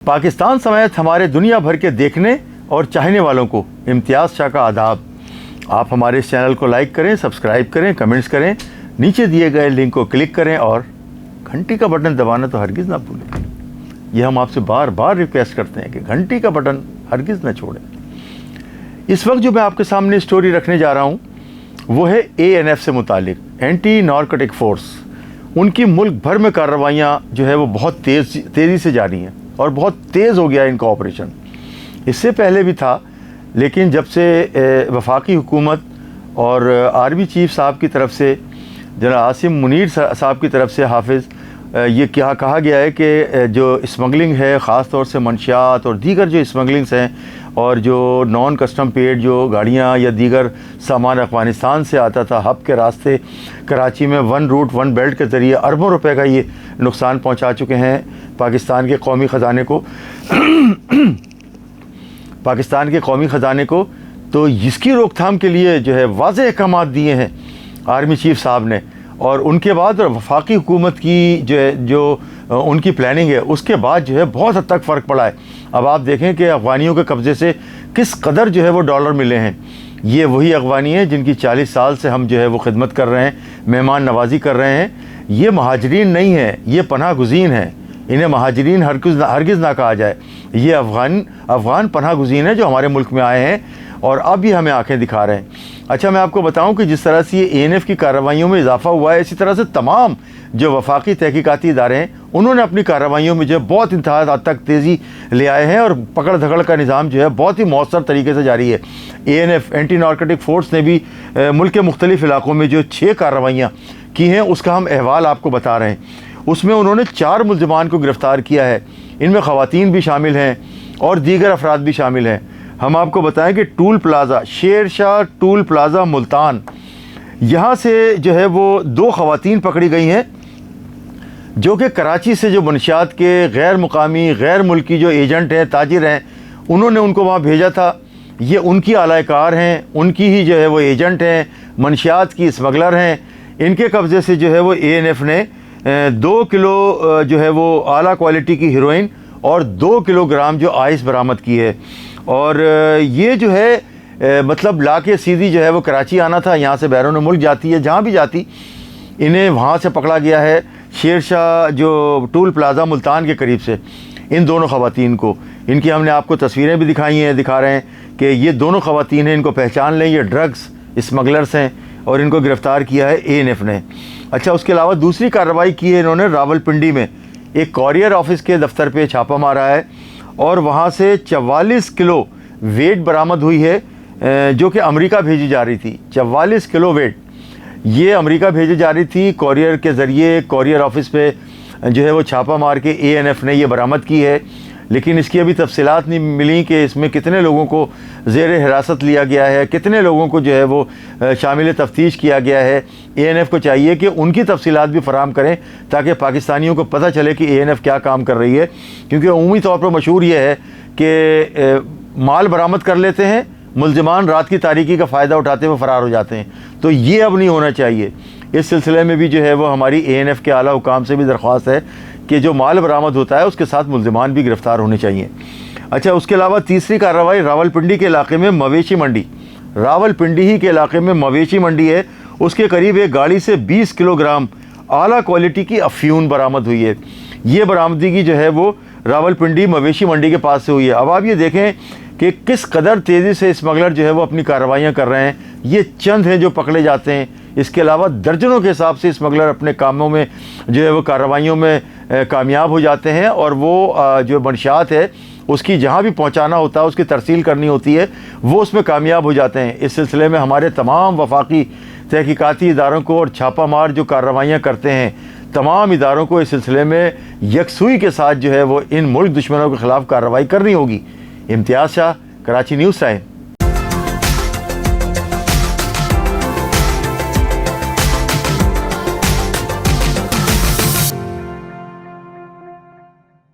पाकिस्तान समेत हमारे दुनिया भर के देखने और चाहने वालों को इम्तियाज़ शाह का आदाब। आप हमारे इस चैनल को लाइक करें, सब्सक्राइब करें, कमेंट्स करें, नीचे दिए गए लिंक को क्लिक करें और घंटी का बटन दबाना तो हरगिज़ ना भूलें। यह हम आपसे बार बार रिक्वेस्ट करते हैं कि घंटी का बटन हरगिज़ ना छोड़ें। इस वक्त जो मैं आपके सामने स्टोरी रखने जा रहा हूँ वो है ANF से मुतालिक, एंटी नारकोटिक फोर्स। उनकी मुल्क भर में कार्रवाइयाँ जो है वो बहुत तेज़ी से जारी हैं और बहुत तेज़ हो गया इनका ऑपरेशन। इससे पहले भी था, लेकिन जब से वफाकी हुकूमत और आर्मी चीफ साहब की तरफ से, जनाब आसिम मुनीर साहब की तरफ से हाफिज़, ये क्या कहा गया है कि जो स्मगलिंग है, ख़ास तौर से मंशियात और दीगर जो स्मगलिंग्स हैं और जो नॉन कस्टम पेड जो गाड़ियाँ या दीगर सामान अफ़गानिस्तान से आता था हब के रास्ते, कराची में वन रूट वन बेल्ट के ज़रिए अरबों रुपए का ये नुकसान पहुँचा चुके हैं पाकिस्तान के कौमी ख़जाने को तो इसकी रोकथाम के लिए जो है वाज़ेह अहकाम दिए हैं आर्मी चीफ साहब ने। और उनके बाद वफाकी हुकूमत की जो उनकी प्लानिंग है, उसके बाद जो है बहुत हद तक फ़र्क पड़ा है। अब आप देखें कि अफ़गानियों के कब्ज़े से किस कदर जो है वो डॉलर मिले हैं। ये वही अफ़गानी हैं जिनकी 40 साल से हम जो है वो खिदमत कर रहे हैं, मेहमान नवाजी कर रहे हैं। ये महाजरीन नहीं है, ये पनाह गुज़ीन हैं। इन्हें महाजरीन हरगिज़ ना कहा जाए। ये अफ़गान पनाह गुज़ीन है जो हमारे मुल्क में आए हैं और अब ये हमें आंखें दिखा रहे हैं। अच्छा, मैं आपको बताऊं कि जिस तरह से ये ANF की कार्रवाइयों में इजाफा हुआ है, इसी तरह से तमाम जो वफाकी तहकीकाती इदारे हैं उन्होंने अपनी कार्रवाइयों में जो है बहुत इंतहा हद तक तेज़ी ले आए हैं और पकड़ धकड़ का निज़ाम जो है बहुत ही मौसर तरीके से जारी है। ANF एंटी नारकोटिक फोर्स ने भी मुल्क के मुख्तलिफ़ इलाक़ों में जो 6 कार्रवाइयाँ की हैं उसका हम अहवाल आपको बता रहे हैं। उसमें उन्होंने 4 मुल्ज़िमान को गिरफ़्तार किया है। इनमें ख़वातीन भी शामिल हैं और दीगर अफराद भी शामिल हैं। हम आपको बताएं कि tool plaza, Sher Shah tool plaza Multan, यहाँ से जो है वो 2 ख़वातीन पकड़ी गई हैं जो कि कराची से जो मनशियात के गैर मुकामी गैर मुल्की जो एजेंट हैं, ताजिर हैं, उन्होंने उनको वहाँ भेजा था। ये उनकी आलाकार हैं, उनकी ही जो है वो एजेंट हैं, मनशियात की स्मगलर हैं। इनके कब्ज़े से जो है वो ANF ने 2 किलो जो है वो आला क्वालिटी की हीरोइन और 2 किलोग्राम जो आइस बरामद की है। और ये जो है मतलब ला के सीधी जो है वो कराची आना था, यहाँ से बैरून मुल्क जाती है, जहाँ भी जाती इन्हें वहाँ से पकड़ा गया है शेर शाह जो टूल प्लाज़ा मुल्तान के करीब से। इन दोनों ख़वातीन को, इनकी हमने आपको तस्वीरें भी दिखा रहे हैं कि ये दोनों ख़वातीन हैं, इनको पहचान लें, ये ड्रग्स स्मगलर्स हैं और इनको गिरफ़्तार किया है ANF ने। अच्छा, उसके अलावा दूसरी कार्रवाई की है इन्होंने रावलपिंडी में। एक कॉरियर ऑफिस के दफ्तर पे छापा मारा है और वहाँ से 44 किलो वेट बरामद हुई है जो कि अमेरिका भेजी जा रही थी। 44 किलो वेट ये अमेरिका भेजी जा रही थी कॉरियर के ज़रिए। कॉरियर ऑफिस पे जो है वो छापा मार के ANF ने ये बरामद की है, लेकिन इसकी अभी तफसीलात नहीं मिली कि इसमें कितने लोगों को ज़ेर हिरासत लिया गया है, कितने लोगों को जो है वो शामिल तफ्तीश किया गया है। ANF को चाहिए कि उनकी तफसीलात भी फराहम करें ताकि पाकिस्तानियों को पता चले कि ANF क्या काम कर रही है, क्योंकि उम्मी तौर पर मशहूर ये है कि माल बरामद कर लेते हैं, मुल्ज़िमान रात की तारीकी का फ़ायदा उठाते हुए फ़रार हो जाते हैं। तो ये अब नहीं होना चाहिए। इस सिलसिले में भी जो है वो हमारी ANF के आला हुकाम से भी दरख्वास्त है कि जो माल बरामद होता है उसके साथ मुल्ज़िमान भी गिरफ़्तार होने चाहिए। अच्छा, उसके अलावा तीसरी कार्रवाई रावलपिंडी के इलाके में मवेशी मंडी, रावलपिंडी ही के इलाके में मवेशी मंडी है, उसके करीब एक गाड़ी से 20 किलोग्राम आला क्वालिटी की अफ्यून बरामद हुई है। ये बरामदगी जो है वो रावलपिंडी मवेशी मंडी के पास से हुई है। अब आप ये देखें कि किस कदर तेज़ी से स्मगलर जो है वो अपनी कार्रवाइयाँ कर रहे हैं। ये चंद हैं जो पकड़े जाते हैं, इसके अलावा दर्जनों के हिसाब से स्मगलर अपने कामों में जो है वो कार्रवाइयों में कामयाब हो जाते हैं और वो जो मंशियात है उसकी जहाँ भी पहुँचाना होता है, उसकी तरसील करनी होती है, वो उसमें कामयाब हो जाते हैं। इस सिलसिले में हमारे तमाम वफाकी तहकीकाती इदारों को और छापा मार जो कार्रवाइयाँ करते हैं तमाम इदारों को इस सिलसिले में यकसुई के साथ जो है वो इन मुल्क दुश्मनों के ख़िलाफ़ कार्रवाई करनी होगी। इम्तियाज़ शाह, कराची न्यूज़ टाइम।